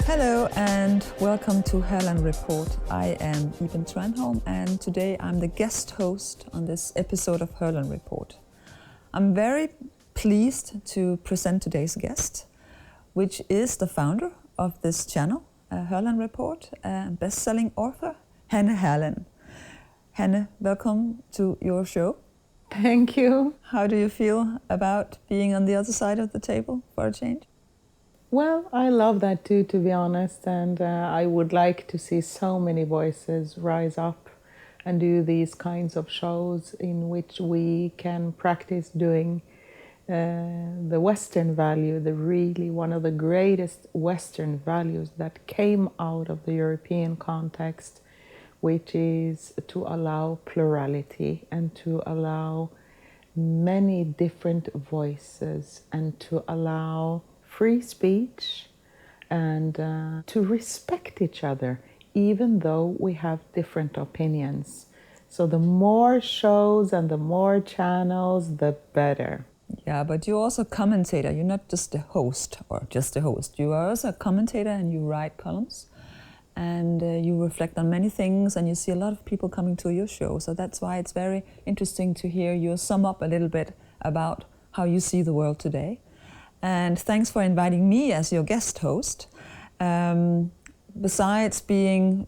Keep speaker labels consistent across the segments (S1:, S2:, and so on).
S1: Hello and welcome to Herland Report. I am Iben Thranholm and today I'm the guest host on this episode of Herland Report. I'm very pleased to present today's guest, which is the founder of this channel, Herland Report, and best-selling author, Hanne Herland. Hanne, welcome to your show.
S2: Thank you.
S1: How do you feel about being on the other side of the table for a change?
S2: Well, I love that too, to be honest, and I would like to see so many voices rise up and do these kinds of shows in which we can practice doing the Western value, one of the greatest Western values that came out of the European context, which is to allow plurality and to allow many different voices and to allow free speech and to respect each other, even though we have different opinions. So the more shows and the more channels, the better.
S1: Yeah, but you're also a commentator. You're not just a host or just a host. You are also a commentator and you write columns and you reflect on many things and you see a lot of people coming to your show. So that's why it's very interesting to hear you sum up a little bit about how you see the world today. And thanks for inviting me as your guest host. Besides being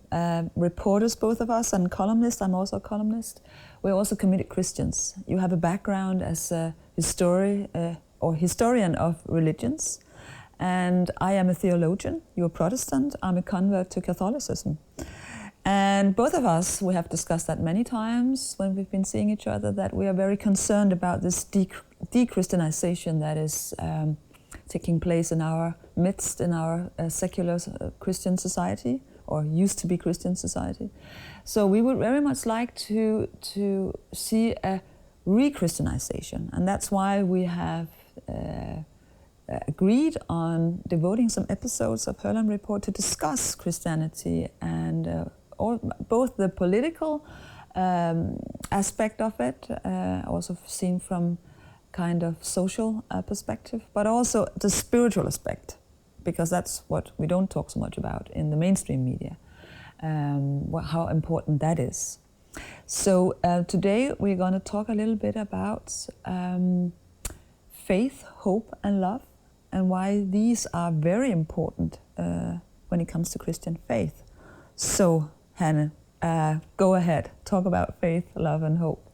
S1: reporters, both of us, and columnists, I'm also a columnist, we're also committed Christians. You have a background as a historian of religions, and I am a theologian. You're a Protestant, I'm a convert to Catholicism. And both of us, we have discussed that many times when we've been seeing each other, that we are very concerned about this de-Christianization that is taking place in our midst, in our secular Christian society, or used to be Christian society. So we would very much like to see a re-Christianization, and that's why we have agreed on devoting some episodes of Herland Report to discuss Christianity and both the political aspect of it, also seen from kind of social perspective, but also the spiritual aspect, because that's what we don't talk so much about in the mainstream media, how important that is. So today we're going to talk a little bit about faith, hope and love, and why these are very important when it comes to Christian faith. So Hanne, go ahead, talk about faith, love and hope.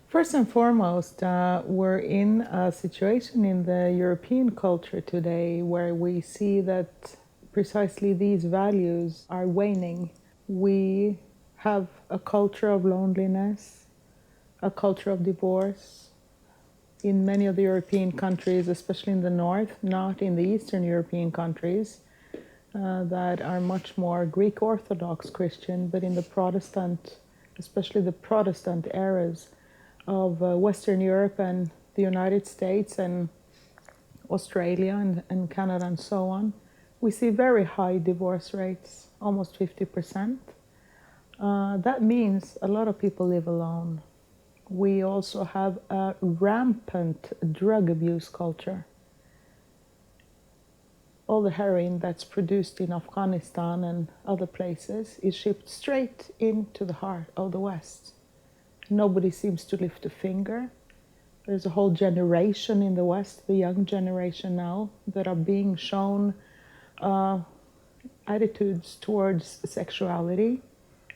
S2: First and foremost, we're in a situation in the European culture today where we see that precisely these values are waning. We have a culture of loneliness, a culture of divorce. In many of the European countries, especially in the north, not in the Eastern European countries, that are much more Greek Orthodox Christian, but in the Protestant, especially the Protestant eras of Western Europe and the United States and Australia and Canada and so on, we see very high divorce rates, almost 50%. That means a lot of people live alone. We also have a rampant drug abuse culture. All the heroin that's produced in Afghanistan and other places is shipped straight into the heart of the West. Nobody seems to lift a finger. There's a whole generation in the West, the young generation now, that are being shown attitudes towards sexuality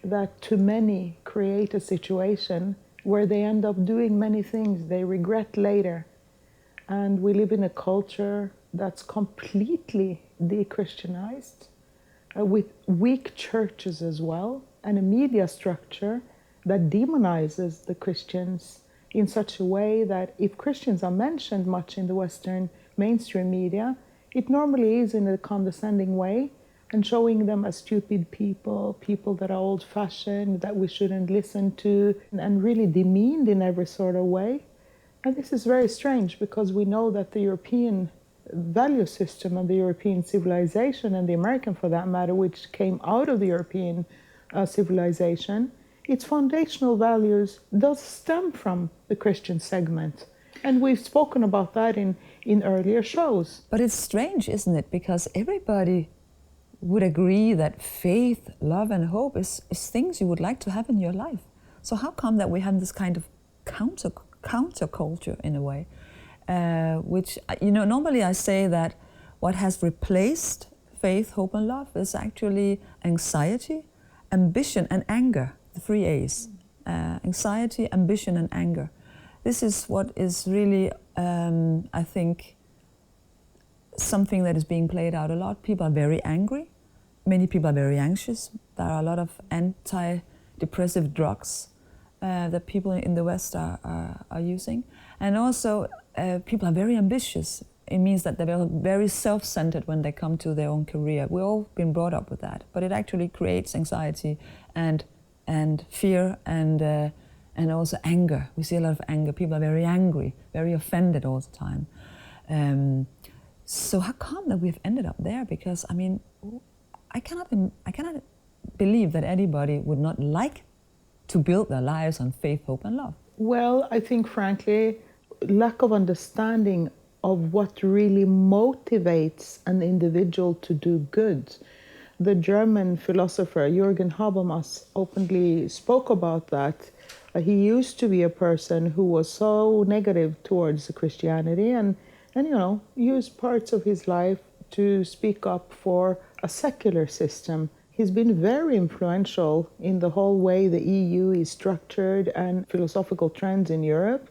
S2: that to many create a situation where they end up doing many things they regret later. And we live in a culture that's completely de-Christianized, with weak churches as well, and a media structure that demonizes the Christians in such a way that if Christians are mentioned much in the Western mainstream media, it normally is in a condescending way and showing them as stupid people that are old-fashioned, that we shouldn't listen to, and really demeaned in every sort of way. And this is very strange because we know that the European value system and the European civilization, and the American for that matter, which came out of the European civilization, its foundational values does stem from the Christian segment. And we've spoken about that in earlier shows.
S1: But it's strange, isn't it? Because everybody would agree that faith, love, and hope is things you would like to have in your life. So how come that we have this kind of counterculture in a way? Which, normally I say that what has replaced faith, hope, and love is actually anxiety, ambition, and anger, the 3 A's. Anxiety, ambition, and anger. This is what is really, I think, something that is being played out a lot. People are very angry. Many people are very anxious. There are a lot of antidepressive drugs that people in the West are using. And also, people are very ambitious. It means that they're very self-centered when they come to their own career. We've all been brought up with that, but it actually creates anxiety and fear and also anger. We see a lot of anger. People are very angry, very offended all the time. So how come that we've ended up there? Because I cannot believe that anybody would not like to build their lives on faith, hope, and love.
S2: Well, I think, frankly, lack of understanding of what really motivates an individual to do good. The German philosopher Jürgen Habermas openly spoke about that. He used to be a person who was so negative towards Christianity and used parts of his life to speak up for a secular system. He's been very influential in the whole way the EU is structured and philosophical trends in Europe.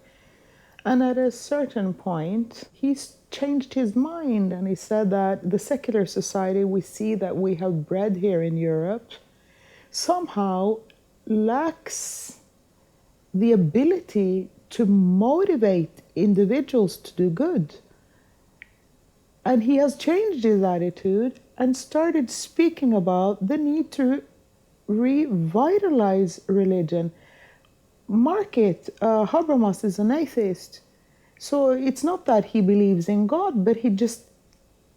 S2: And at a certain point, he's changed his mind and he said that the secular society we see that we have bred here in Europe somehow lacks the ability to motivate individuals to do good. And he has changed his attitude and started speaking about the need to revitalize religion. Mark it, Habermas is an atheist. So it's not that he believes in God, but he just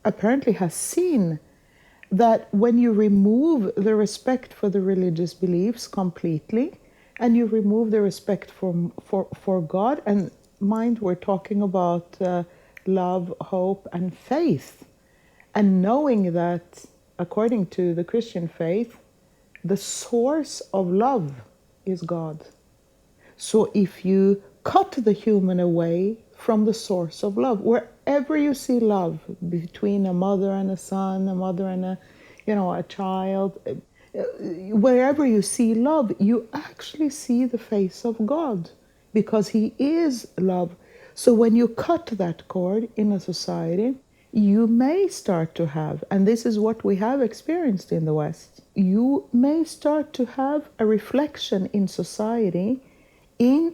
S2: apparently has seen that when you remove the respect for the religious beliefs completely, and you remove the respect for God, and mind, we're talking about love, hope, and faith, and knowing that, according to the Christian faith, the source of love is God. So if you cut the human away from the source of love, wherever you see love between a mother and a son, a mother and a child, wherever you see love, you actually see the face of God, because He is love. So when you cut that cord in a society, you may start to have, and this is what we have experienced in the West, you may start to have a reflection in society,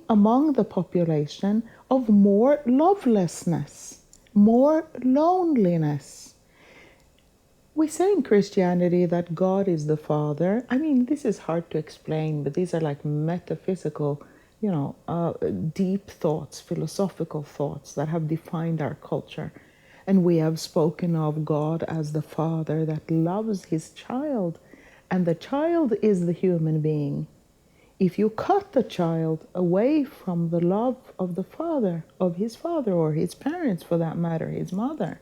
S2: among the population, of more lovelessness, more loneliness. We say in Christianity that God is the Father. This is hard to explain, but these are like metaphysical, deep thoughts, philosophical thoughts that have defined our culture. And we have spoken of God as the Father that loves His child, and the child is the human being. If you cut the child away from the love of the father, of his father, or his parents for that matter, his mother,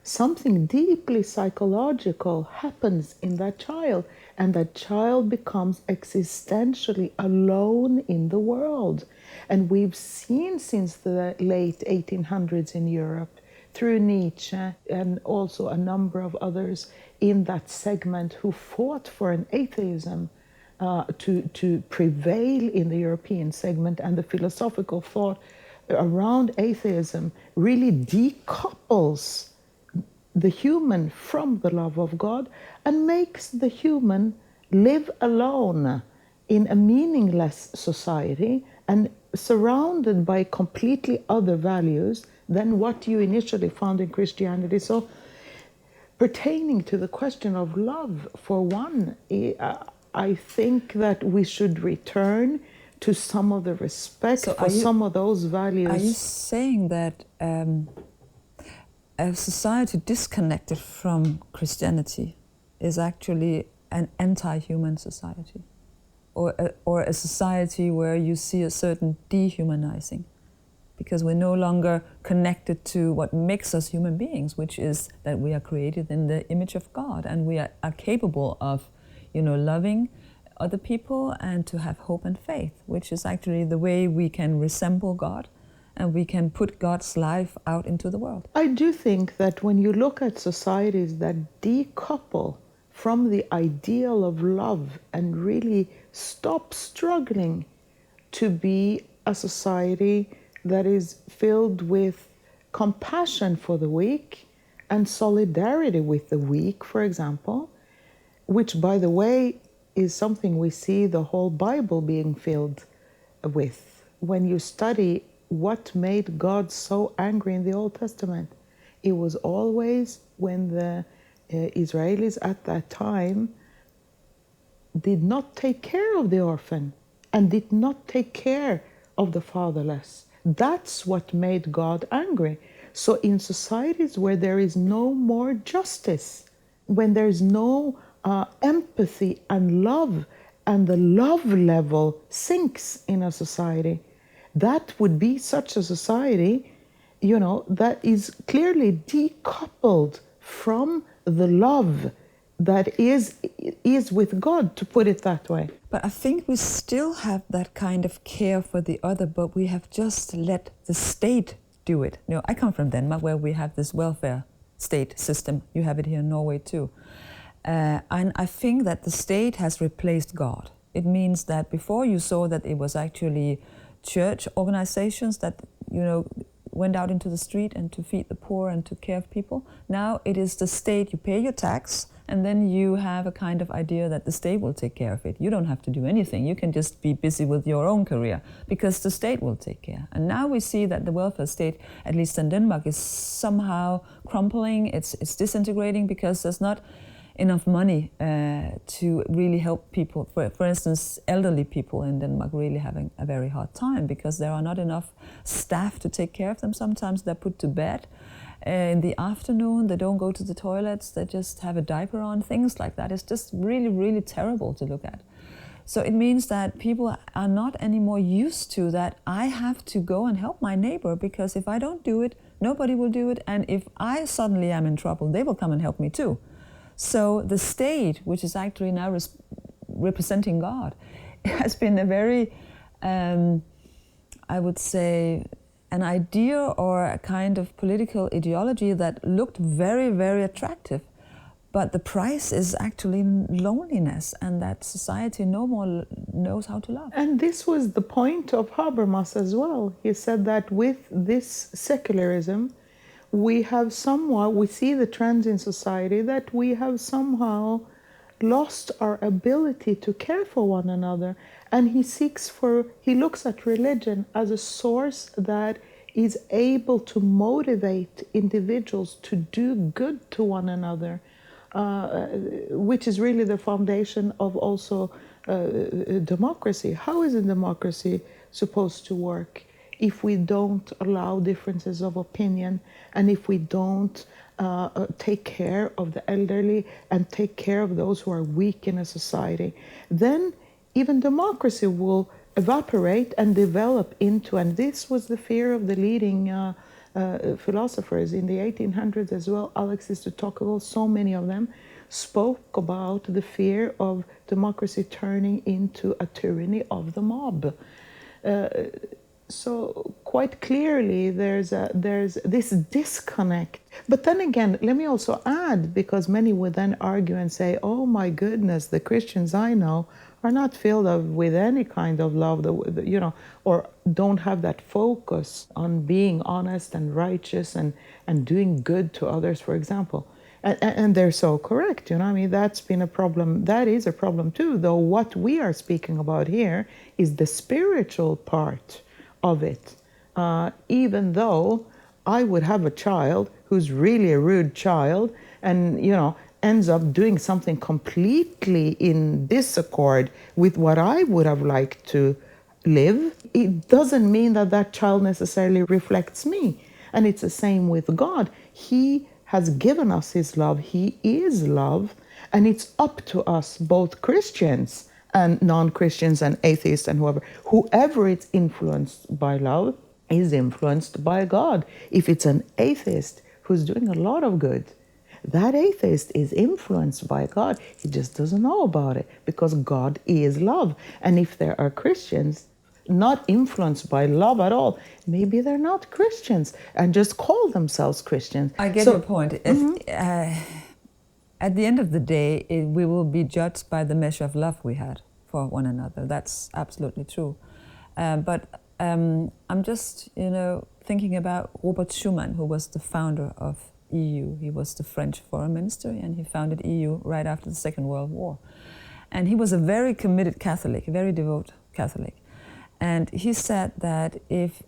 S2: something deeply psychological happens in that child, and that child becomes existentially alone in the world. And we've seen since the late 1800s in Europe, through Nietzsche and also a number of others in that segment who fought for an atheism to prevail in the European segment, and the philosophical thought around atheism really decouples the human from the love of God and makes the human live alone in a meaningless society and surrounded by completely other values than what you initially found in Christianity. So pertaining to the question of love, for one, I think that we should return to some of the respect for some of those values.
S1: Are you saying that a society disconnected from Christianity is actually an anti-human society? Or a society where you see a certain dehumanizing because we're no longer connected to what makes us human beings, which is that we are created in the image of God, and we are capable of, loving other people and to have hope and faith, which is actually the way we can resemble God and we can put God's life out into the world.
S2: I do think that when you look at societies that decouple from the ideal of love and really stop struggling to be a society that is filled with compassion for the weak and solidarity with the weak, for example, which, by the way, is something we see the whole Bible being filled with. When you study what made God so angry in the Old Testament, it was always when the Israelis at that time did not take care of the orphan and did not take care of the fatherless. That's what made God angry. So in societies where there is no more justice, when there's no empathy and love, and the love level sinks in a society, that would be such a society, that is clearly decoupled from the love that is with God, to put it that way.
S1: But I think we still have that kind of care for the other, but we have just let the state do it. I come from Denmark, where we have this welfare state system. You have it here in Norway too. And I think that the state has replaced God. It means that before you saw that it was actually church organizations that, went out into the street and to feed the poor and took care of people. Now it is the state. You pay your tax, and then you have a kind of idea that the state will take care of it. You don't have to do anything. You can just be busy with your own career because the state will take care. And now we see that the welfare state, at least in Denmark, is somehow crumbling. It's disintegrating because there's not enough money to really help people. For instance, elderly people in Denmark really having a very hard time because there are not enough staff to take care of them. Sometimes they're put to bed in the afternoon, they don't go to the toilets, they just have a diaper on, things like that. It's just really, really terrible to look at. So it means that people are not anymore used to that I have to go and help my neighbor, because if I don't do it, nobody will do it, and if I suddenly am in trouble, they will come and help me too. So the state, which is actually now representing God, has been a very, I would say, an idea or a kind of political ideology that looked very, very attractive. But the price is actually loneliness, and that society no more knows how to love.
S2: And this was the point of Habermas as well. He said that with this secularism, we see the trends in society that we have somehow lost our ability to care for one another. And he looks at religion as a source that is able to motivate individuals to do good to one another, which is really the foundation of also democracy. How is a democracy supposed to work if we don't allow differences of opinion, and if we don't take care of the elderly and take care of those who are weak in a society? Then even democracy will evaporate and develop into, and this was the fear of the leading philosophers in the 1800s as well. Alexis de Tocqueville, so many of them, spoke about the fear of democracy turning into a tyranny of the mob. So quite clearly there's this disconnect. But then again, let me also add, because many would then argue and say, oh my goodness, the Christians I know are not filled with any kind of love, or don't have that focus on being honest and righteous and doing good to others, for example. And they're so correct, that's been a problem. That is a problem too, though what we are speaking about here is the spiritual part of it. Even though I would have a child who's really a rude child and, ends up doing something completely in disaccord with what I would have liked to live, it doesn't mean that that child necessarily reflects me. And it's the same with God. He has given us his love. He is love. And it's up to us, both Christians and non-Christians and atheists and whoever is influenced by love, is influenced by God. If it's an atheist who's doing a lot of good, that atheist is influenced by God. He just doesn't know about it because God is love. And if there are Christians not influenced by love at all, maybe they're not Christians and just call themselves Christians.
S1: I get your point. At the end of the day, we will be judged by the measure of love we had for one another. That's absolutely true. But I'm just, thinking about Robert Schuman, who was the founder of EU. He was the French foreign minister, and he founded EU right after the Second World War. And he was a very committed Catholic, a very devout Catholic. And he said that if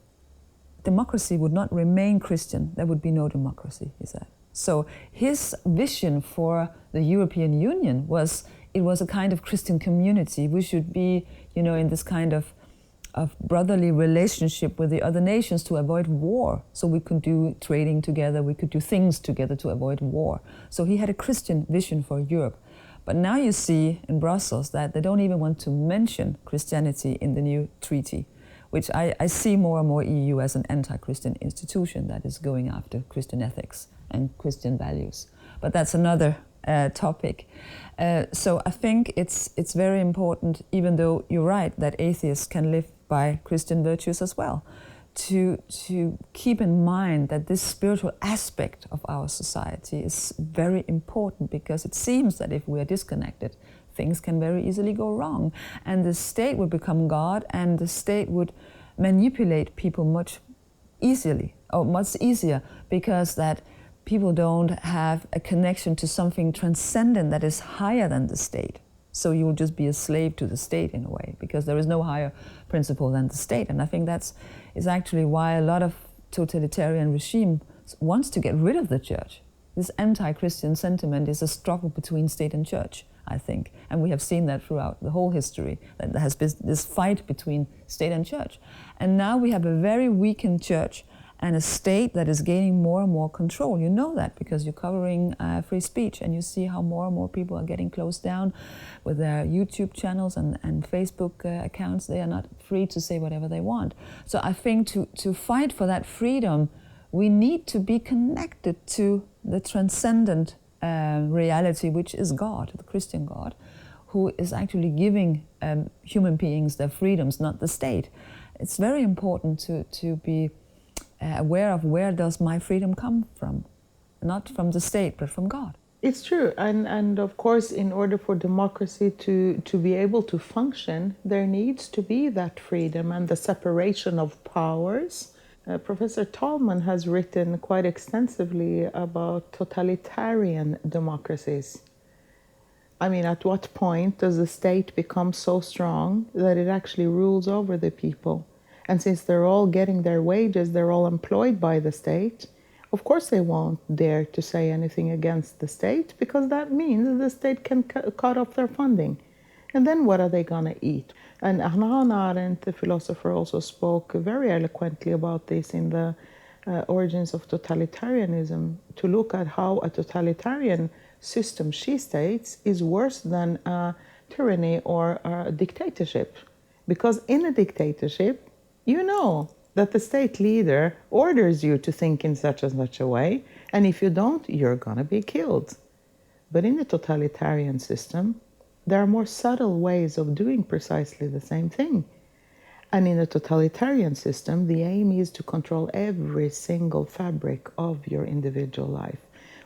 S1: democracy would not remain Christian, there would be no democracy, he said. So his vision for the European Union was, it was a kind of Christian community. We should be, in this kind of brotherly relationship with the other nations to avoid war. So we could do trading together, we could do things together to avoid war. So he had a Christian vision for Europe. But now you see in Brussels that they don't even want to mention Christianity in the new treaty, which I see more and more EU as an anti-Christian institution that is going after Christian ethics and Christian values. But that's another topic. So I think it's very important, even though you're right, that atheists can live by Christian virtues as well, to keep in mind that this spiritual aspect of our society is very important, because it seems that if we are disconnected, things can very easily go wrong, and the state would become God, and the state would manipulate people much easier, because that people don't have a connection to something transcendent that is higher than the state. So you will just be a slave to the state in a way, because there is no higher principle than the state. And I think is actually why a lot of totalitarian regimes wants to get rid of the church. This anti-Christian sentiment is a struggle between state and church, I think. And we have seen that throughout the whole history, that there has been this fight between state and church. And now we have a very weakened church and a state that is gaining more and more control. You know that because you're covering free speech, and you see how more and more people are getting closed down with their YouTube channels and Facebook accounts. They are not free to say whatever they want. So I think to fight for that freedom, we need to be connected to the transcendent reality, which is God, the Christian God, who is actually giving human beings their freedoms, not the state. It's very important to be aware of where does my freedom come from, not from the state, but from God.
S2: It's true, and of course, in order for democracy to be able to function, there needs to be that freedom and the separation of powers. Professor Thalmann has written quite extensively about totalitarian democracies. I mean, at what point does the state become so strong that it actually rules over the people? And since they're all getting their wages, they're all employed by the state, of course they won't dare to say anything against the state, because that means the state can cut off their funding. And then what are they going to eat? And Hannah Arendt, the philosopher, also spoke very eloquently about this in the Origins of Totalitarianism, to look at how a totalitarian system, she states, is worse than a tyranny or a dictatorship. Because in a dictatorship, you know that the state leader orders you to think in such and such a way, and if you don't, you're going to be killed. But in a totalitarian system, there are more subtle ways of doing precisely the same thing. And in a totalitarian system, the aim is to control every single fabric of your individual life.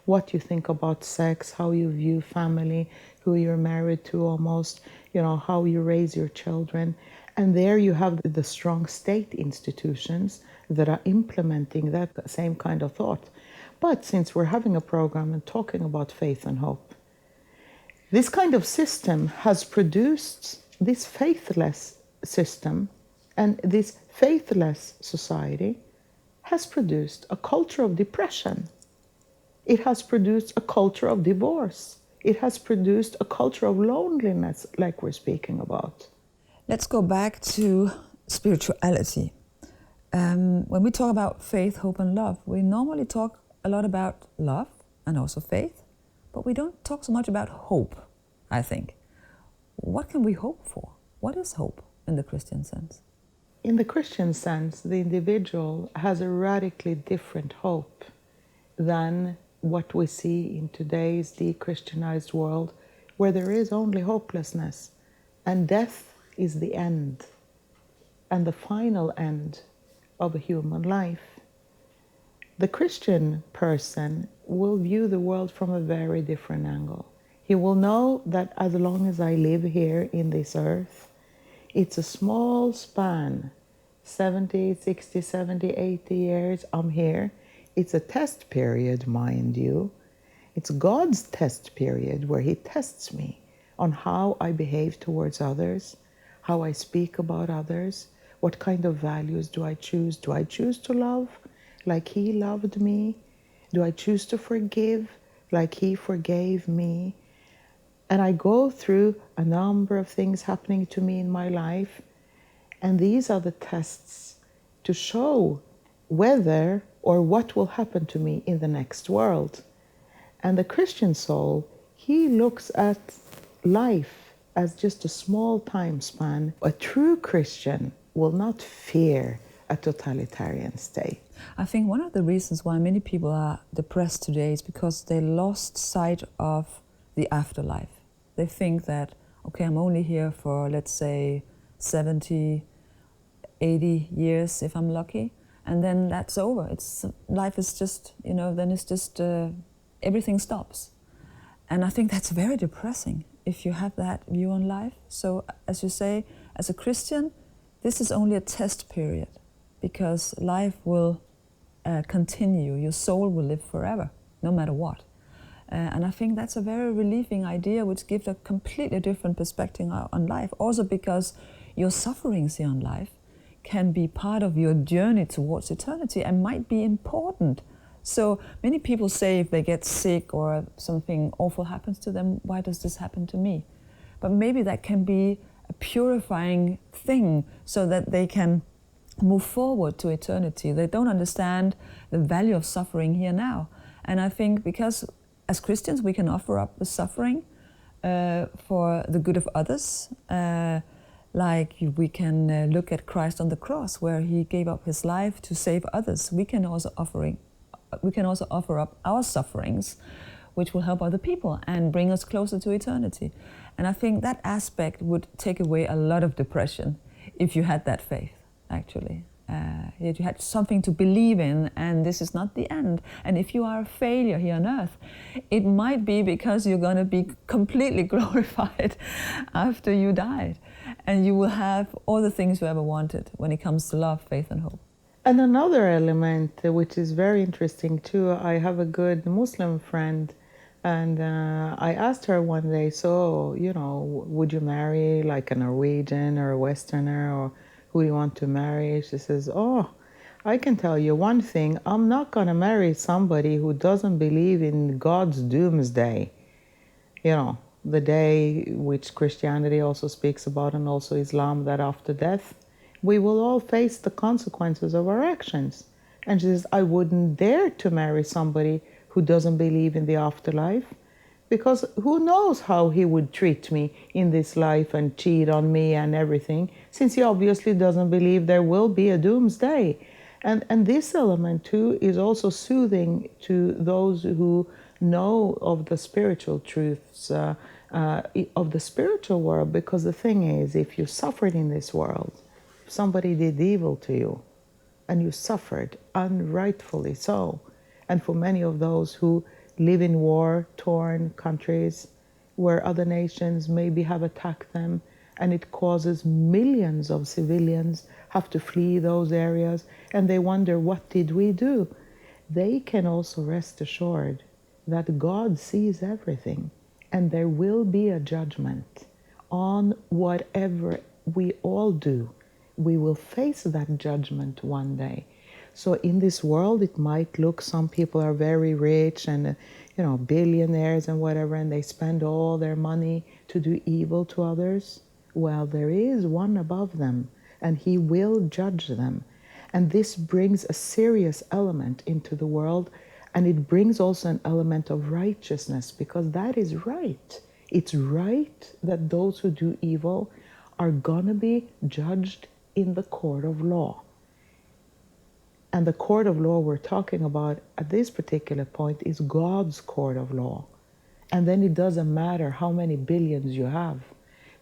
S2: What you think about sex, how you view family, who you're married to almost, how you raise your children. And there you have the strong state institutions that are implementing that same kind of thought. But since we're having a program and talking about faith and hope, this kind of system has produced this faithless system, and this faithless society has produced a culture of depression. It has produced a culture of divorce. It has produced a culture of loneliness, like we're speaking about.
S1: Let's go back to spirituality. When we talk about faith, hope, and love, we normally talk a lot about love and also faith, but we don't talk so much about hope, I think. What can we hope for? What is hope in the Christian sense?
S2: in the Christian sense, the individual has a radically different hope than what we see in today's de-Christianized world, where there is only hopelessness, and death is the end, and the final end of a human life. The Christian person will view the world from a very different angle. He will know that as long as I live here in this earth, it's a small span, 70, 60, 70, 80 years, I'm here. It's a test period, mind you. It's God's test period where He tests me on how I behave towards others, how I speak about others, what kind of values do I choose? Do I choose to love like He loved me? Do I choose to forgive like He forgave me? And I go through a number of things happening to me in my life, and these are the tests to show whether or what will happen to me in the next world. And the Christian soul, he looks at life as just a small time span. A true Christian will not fear a totalitarian state.
S1: I think one of the reasons why many people are depressed today is because they lost sight of the afterlife. They think that, okay, I'm only here for, let's say, 70, 80 years if I'm lucky, and then that's over. Life is just, then it's just, everything stops. And I think that's very depressing if you have that view on life. So, as you say, as a Christian, this is only a test period, because life will continue. Your soul will live forever, no matter what. And I think that's a very relieving idea, which gives a completely different perspective on life. Also because your sufferings here on life can be part of your journey towards eternity and might be important. So many people say if they get sick or something awful happens to them, why does this happen to me? But maybe that can be a purifying thing so that they can move forward to eternity. They don't understand the value of suffering here now. And I think because as Christians we can offer up the suffering for the good of others, like we can look at Christ on the cross where He gave up His life to save others. We can also offer up our sufferings, which will help other people and bring us closer to eternity. And I think that aspect would take away a lot of depression if you had that faith, actually. That you had something to believe in, and this is not the end. And if you are a failure here on earth, it might be because you're going to be completely glorified after you died. And you will have all the things you ever wanted when it comes to love, faith, and hope.
S2: And another element which is very interesting too, I have a good Muslim friend, and I asked her one day, so, would you marry like a Norwegian or a Westerner, or who do you want to marry? She says, I can tell you one thing, I'm not going to marry somebody who doesn't believe in God's doomsday. The day which Christianity also speaks about, and also Islam, that after death, we will all face the consequences of our actions. And she says, I wouldn't dare to marry somebody who doesn't believe in the afterlife, because who knows how he would treat me in this life and cheat on me and everything, since he obviously doesn't believe there will be a doomsday. And this element too is also soothing to those who know of the spiritual truths of the spiritual world, because the thing is, if you suffered in this world, somebody did evil to you, and you suffered unrightfully so. And for many of those who live in war-torn countries where other nations maybe have attacked them, and it causes millions of civilians have to flee those areas, and they wonder, what did we do? They can also rest assured that God sees everything, and there will be a judgment on whatever we all do. We will face that judgment one day. So in this world, it might look, some people are very rich and, billionaires and whatever, and they spend all their money to do evil to others. Well, there is one above them, and He will judge them. And this brings a serious element into the world, and it brings also an element of righteousness, because that is right. It's right that those who do evil are gonna be judged in the court of law. And the court of law we're talking about at this particular point is God's court of law. And then it doesn't matter how many billions you have,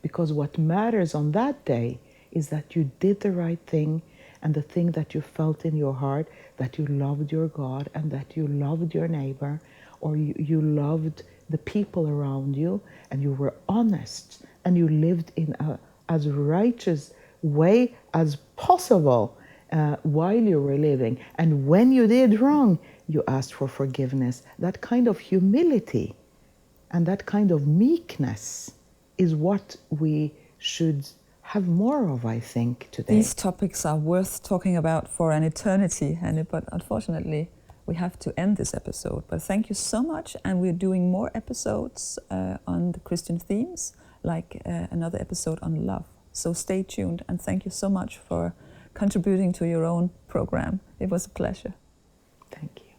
S2: because what matters on that day is that you did the right thing, and the thing that you felt in your heart, that you loved your God and that you loved your neighbor, or you loved the people around you, and you were honest and you lived in a as righteous way as possible while you were living. And when you did wrong, you asked for forgiveness. That kind of humility and that kind of meekness is what we should have more of, I think, today.
S1: These topics are worth talking about for an eternity, Hanne, but unfortunately we have to end this episode. But thank you so much, and we're doing more episodes on the Christian themes, like another episode on love. So stay tuned, and thank you so much for contributing to your own program. It was a pleasure.
S2: Thank you.